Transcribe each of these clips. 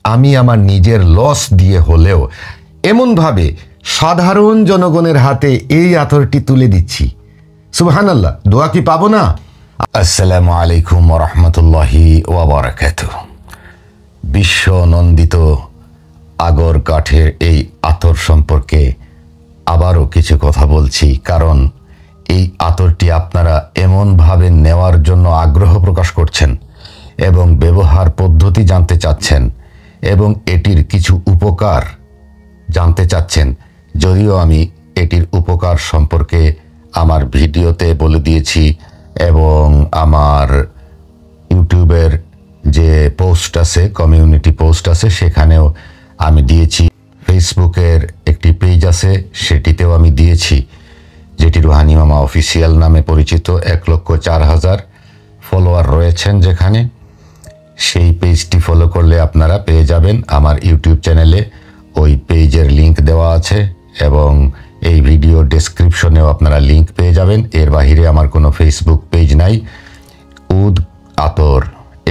আমি আমার নিজের লস দিয়ে হলেও এমনভাবে সাধারণ জনগণের হাতে এই আতরটি তুলে দিচ্ছি। সুবহানাল্লাহ, দোয়া কি পাবো না? আসসালামু আলাইকুম ওয়া রাহমাতুল্লাহি ওয়া বারাকাতুহু। বিশ্ব নন্দিত আগর কাঠের এই আতর সম্পর্কে আবারও কিছু কথা বলছি, কারণ এই আতরটি আপনারা এমনভাবে নেওয়ার জন্য আগ্রহ প্রকাশ করছেন এবং ব্যবহার পদ্ধতি জানতে চাচ্ছেন এবং এটির কিছু উপকার জানতে চাচ্ছেন। যদিও আমি এটির উপকার সম্পর্কে আমার ভিডিওতে বলে দিয়েছি এবং আমার ইউটিউবের যে পোস্ট আছে, কমিউনিটি পোস্ট আছে, সেখানেও আমি দিয়েছি। ফেসবুকের একটি পেজ আছে, সেটিতেও আমি দিয়েছি, যেটি রুহানি মামা অফিসিয়াল নামে পরিচিত। 1,04,000 ফলোয়ার রয়েছেন যেখানে। সেই পেজটি ফলো করলে আপনারা পেয়ে যাবেন। আমার ইউটিউব চ্যানেলে ওই পেজের লিংক দেওয়া আছে এবং এই ভিডিও ডেসক্রিপশনেও আপনারা লিংক পেয়ে যাবেন। এর বাহিরে আমার কোনো ফেসবুক পেজ নাই। উদ আতর,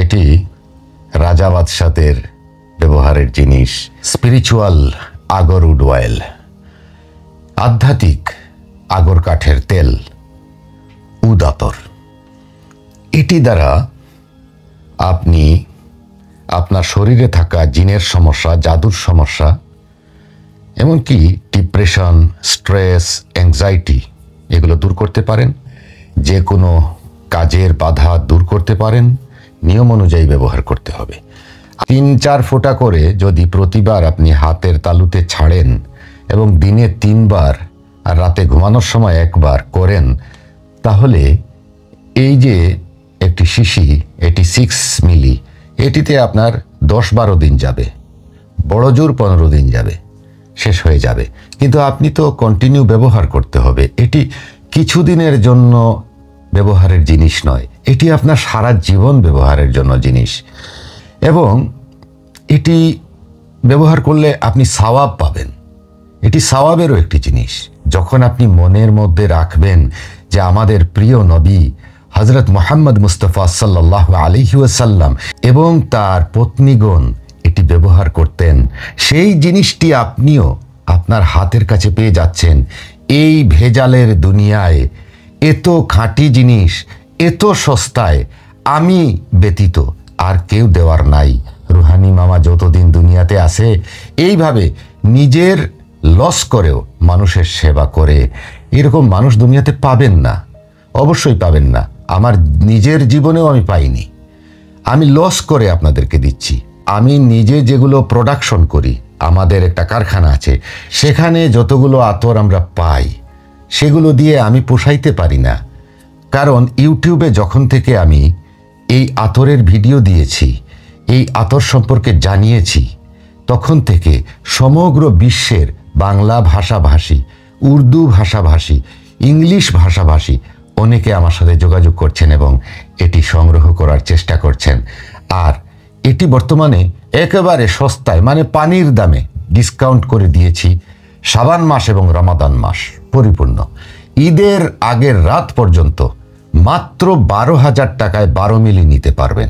এটি রাজা বাদশাদের ব্যবহারের জিনিস। স্পিরিচুয়াল আগর উড অয়েল, আধ্যাত্মিক আগর কাঠের তেল, উদ আতর। এটি দ্বারা আপনি আপনার শরীরে থাকা জিনের সমস্যা, জাদুর সমস্যা, এমনকি ডিপ্রেশন, স্ট্রেস, অ্যাংজাইটি, এগুলো দূর করতে পারেন। যে কোনো কাজের বাধা দূর করতে পারেন। নিয়ম অনুযায়ী ব্যবহার করতে হবে। 3-4 ফোঁটা করে যদি প্রতিবার আপনি হাতের তালুতে ছাড়েন এবং দিনে 3 বার আর রাতে ঘুমানোর সময় 1 বার করেন, তাহলে এই যে একটি শিশি, এটি 6 মিলি, এটিতে আপনার 10-12 দিন যাবে, বড় জোর 15 দিন যাবে, শেষ হয়ে যাবে। কিন্তু আপনি তো কন্টিনিউ ব্যবহার করতে হবে। এটি কিছুদিনের জন্য ব্যবহারের জিনিস নয়, এটি আপনার সারা জীবন ব্যবহারের জন্য জিনিস। এবং এটি ব্যবহার করলে আপনি সওয়াব পাবেন। এটি সওয়াবেরও একটি জিনিস। যখন আপনি মনের মধ্যে রাখবেন যে আমাদের প্রিয় নবী হযরত মুহাম্মদ মুস্তাফা সাল্লাল্লাহু আলাইহি ওয়াসাল্লাম এবং তার পত্নীগণ এটি ব্যবহার করতেন, সেই জিনিসটি আপনিও আপনার হাতের কাছে পেয়ে যাচ্ছেন। এই ভেজালের দুনিয়ায় এত খাঁটি জিনিস এত সস্তায় আমি ব্যতীত আর কেউ দেওয়ার নাই। রুহানি মামা যতদিন দুনিয়াতে আসে এইভাবে নিজের লস করেও মানুষের সেবা করে, এরকম মানুষ দুনিয়াতে পাবেন না, অবশ্যই পাবেন না। আমার নিজের জীবনেও আমি পাইনি। আমি লস করে আপনাদেরকে দিচ্ছি। আমি নিজে যেগুলো প্রোডাকশন করি, আমাদের একটা কারখানা আছে, সেখানে যতগুলো আতর আমরা পাই সেগুলো দিয়ে আমি পোষাইতে পারি না। কারণ ইউটিউবে যখন থেকে আমি এই আতরের ভিডিও দিয়েছি, এই আতর সম্পর্কে জানিয়েছি, তখন থেকে সমগ্র বিশ্বের বাংলা ভাষাভাষী, উর্দু ভাষাভাষী, ইংলিশ ভাষাভাষী অনেকে আমার সাথে যোগাযোগ করছেন এবং এটি সংগ্রহ করার চেষ্টা করছেন। আর এটি বর্তমানে একেবারে সস্তায়, মানে পানির দামে ডিসকাউন্ট করে দিয়েছি। শাবান মাস এবং রমাদান মাস পরিপূর্ণ, ঈদের আগের রাত পর্যন্ত মাত্র 12,000 টাকায় 12 মিলি নিতে পারবেন।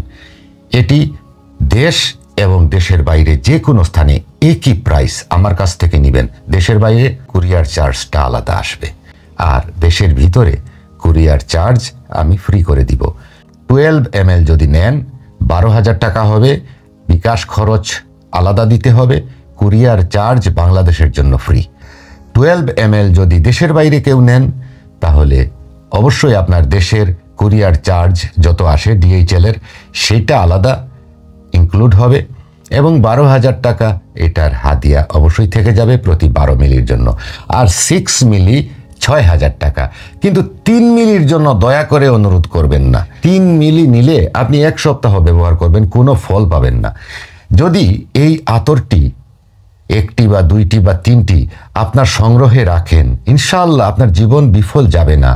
এটি দেশ এবং দেশের বাইরে যে কোনো স্থানে একই প্রাইস আমার কাছ থেকে নেবেন। দেশের বাইরে কুরিয়ার চার্জটা আলাদা আসবে, আর দেশের ভিতরে কুরিয়ার চার্জ আমি ফ্রি করে দিব। 12 ml যদি নেন 12,000 টাকা হবে, বিকাশ খরচ আলাদা দিতে হবে, কুরিয়ার চার্জ বাংলাদেশের জন্য ফ্রি। 12 ml যদি দেশের বাইরে কেউ নেন তাহলে অবশ্যই আপনার দেশের কুরিয়ার চার্জ যত আসে DHL এর, সেটা আলাদা ইনক্লুড হবে এবং 12,000 টাকা এটার হাদিয়া অবশ্যই থেকে যাবে প্রতি 12 মিলির জন্য। আর 6 মিলি 6,000 টাকা। কিন্তু 3 মিলির জন্য দয়া করে অনুরোধ করবেন না। 3 মিলি নিলে আপনি 1 সপ্তাহ ব্যবহার করবেন, কোনো ফল পাবেন না। যদি এই আতরটি 1টি বা 2টি বা 3টি আপনার সংগ্রহে রাখেন, ইনশাআল্লাহ আপনার জীবন বিফল যাবে না।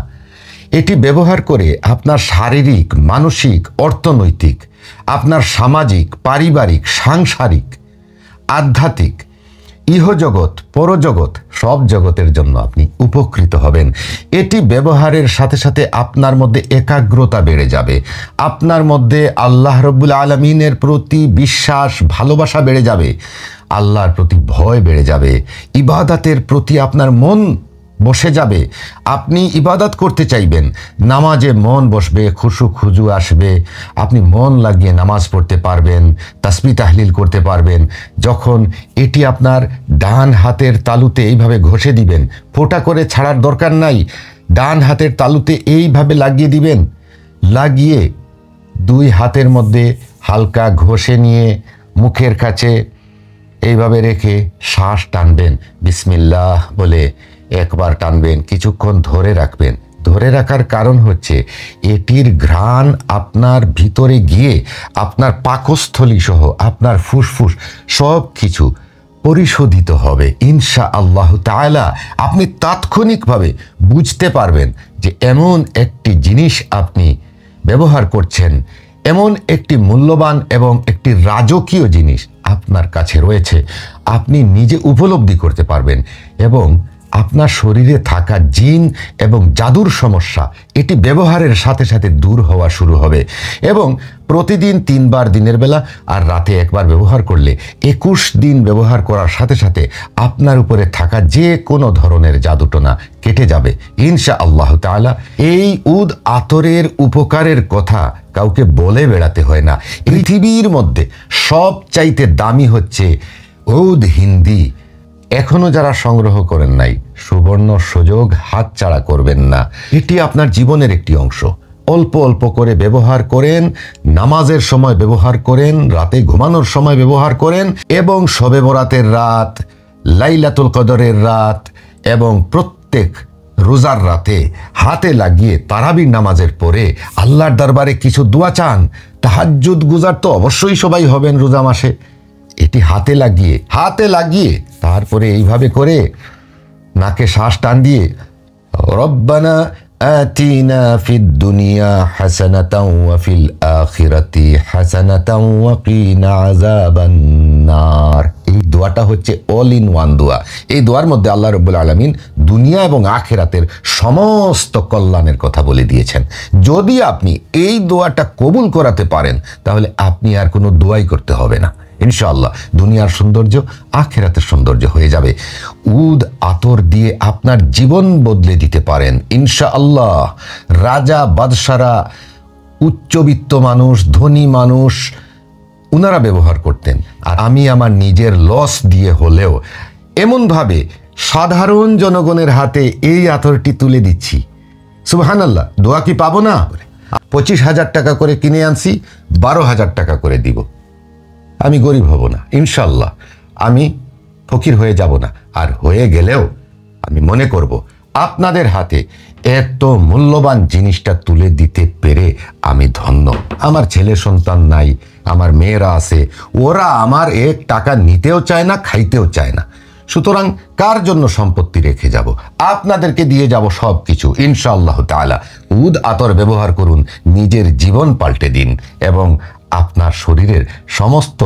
এটি ব্যবহার করে আপনার শারীরিক, মানসিক, অর্থনৈতিক, আপনার সামাজিক, পারিবারিক, সাংসারিক, আধ্যাত্মিক ইহজগৎ পরজগৎ সব জগতের জন্য আপনি উপকৃত হবেন। এটি ব্যবহারের সাথে সাথে আপনার মধ্যে একাগ্রতা বেড়ে যাবে, আপনার মধ্যে আল্লাহ রব্বুল আলামিনের প্রতি বিশ্বাস ভালোবাসা বেড়ে যাবে, আল্লাহর প্রতি ভয় বেড়ে যাবে, ইবাদতের প্রতি আপনার মন বসে যাবে, আপনি ইবাদত করতে চাইবেন, নামাজে মন বসবে, খুশু খুজু আসবে, আপনি মন লাগিয়ে নামাজ পড়তে পারবেন, তাসবিহ তাহলিল করতে পারবেন। যখন এটি আপনার ডান হাতের তালুতে এইভাবে ঘষে দিবেন, ফোঁটা করে ছাড়ার দরকার নাই, ডান হাতের তালুতে এইভাবে লাগিয়ে দিবেন, লাগিয়ে দুই হাতের মধ্যে হালকা ঘষে নিয়ে মুখের কাছে এইভাবে রেখে শ্বাস টানবেন, বিসমিল্লাহ বলে একবার টানবেন, কিছুক্ষণ ধরে রাখবেন। ধরে রাখার কারণ হচ্ছে এটির ঘ্রাণ আপনার ভিতরে গিয়ে আপনার পাকস্থলী সহ আপনার ফুসফুস সব কিছু পরিশোধিত হবে ইনশা আল্লাহ তাআলা। আপনি তাৎক্ষণিকভাবে বুঝতে পারবেন যে এমন একটি জিনিস আপনি ব্যবহার করছেন, এমন একটি মূল্যবান এবং একটি রাজকীয় জিনিস আপনার কাছে রয়েছে, আপনি নিজে উপলব্ধি করতে পারবেন এবং আপনার শরীরে থাকা জিন এবং জাদুর সমস্যা এটি ব্যবহারের সাথে সাথে দূর হওয়া শুরু হবে। এবং প্রতিদিন 3 বার দিনের বেলা আর রাতে একবার ব্যবহার করলে 21 দিন ব্যবহার করার সাথে সাথে আপনার উপরে থাকা যে কোনো ধরনের জাদুটোনা কেটে যাবে ইনশা আল্লাহ তাআলা। এই উদ আতরের উপকারের কথা কাউকে বলে বেড়াতে হয় না। পৃথিবীর মধ্যে সবচাইতে দামি হচ্ছে উদ হিন্দি। এখনো যারা সংগ্রহ করেন নাই, সুবর্ণ সুযোগ হাতছাড়া করবেন না। এটি আপনার জীবনের একটি অংশ। অল্প অল্প করে ব্যবহার করেন, নামাজের সময় ব্যবহার করেন, রাতে ঘুমানোর সময় ব্যবহার করেন এবং শবে বরাতের রাত, লাইলাতুল কদরের রাত এবং প্রত্যেক রোজার রাতে হাতে লাগিয়ে তারাবির নামাজের পরে আল্লাহর দরবারে কিছু দোয়া চান। তাহাজ্জুদ গুজার তো অবশ্যই সবাই হবেন রোজা মাসে। এটি হাতে লাগিয়ে তারপরে এইভাবে করে নাকে শ্বাস টান দিয়ে রব্বানা আতিনা ফিদ দুনিয়া হাসানাতাও ওয়া ফিল আখিরাতি হাসানাতাও ওয়া কিনা আযাবান নার। এই দোয়াটা হচ্ছে অল ইন ওয়ান দোয়া। এই দোয়ার মধ্যে আল্লাহ রাব্বুল আলামিন দুনিয়া এবং আখিরাতের সমস্ত কল্যাণের কথা বলে দিয়েছেন। যদি আপনি এই দোয়াটা কবুল করাতে পারেন তাহলে আপনি আর কোনো দোয়াই করতে হবে না। ইনশাআল্লাহ দুনিয়ার সৌন্দর্য আখিরাতের সৌন্দর্য হয়ে যাবে। উদ আতর দিয়ে আপনার জীবন বদলে দিতে পারেন ইনশাআল্লাহ। রাজা বাদশারা, উচ্চবিত্ত মানুষ, ধনী মানুষ, ওনারা ব্যবহার করতেন। আর আমি আমার নিজের লস দিয়ে হলেও এমনভাবে সাধারণ জনগণের হাতে এই আতরটি তুলে দিচ্ছি। সুবহানাল্লাহ, দোয়া কি পাবো না? 25,000 টাকা করে কিনে আনছি, 12,000 টাকা করে দিব। আমি গরিব হব না ইনশাল্লাহ, আমি ফকির হয়ে যাব না। আর হয়ে গেলেও আমি মনে করব আপনাদের হাতে এত মূল্যবান জিনিসটা তুলে দিতে পেরে আমি ধন্য। আমার ছেলে সন্তান নাই, আমার মেয়েরা আছে, ওরা আমার 1 টাকা নিতেও চায় না, খাইতেও চায় না। সুতরাং কার জন্য সম্পত্তি রেখে যাব? আপনাদেরকে দিয়ে যাব সব কিছু ইনশাআল্লাহ তাআলা। উদ আতর ব্যবহার করুন, নিজের জীবন পাল্টে দিন এবং আপনার শরীরের সমস্ত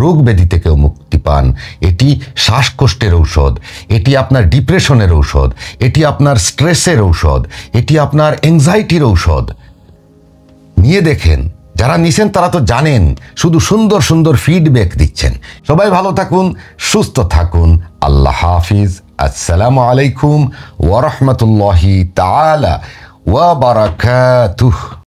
রোগ ব্যাধি থেকেও মুক্তি পান। এটি শ্বাসকষ্টের ঔষধ, এটি আপনার ডিপ্রেশনের ঔষধ, এটি আপনার স্ট্রেসের ঔষধ, এটি আপনার অ্যাংজাইটির ঔষধ। নিয়ে দেখেন, যারা নিছেন তারা তো জানেন, শুধু সুন্দর সুন্দর ফিডব্যাক দিচ্ছেন। সবাই ভালো থাকুন, সুস্থ থাকুন। আল্লাহ হাফিজ। আসসালামু আলাইকুম ওয়া রাহমাতুল্লাহি তাআলা ওয়া বারাকাতুহু।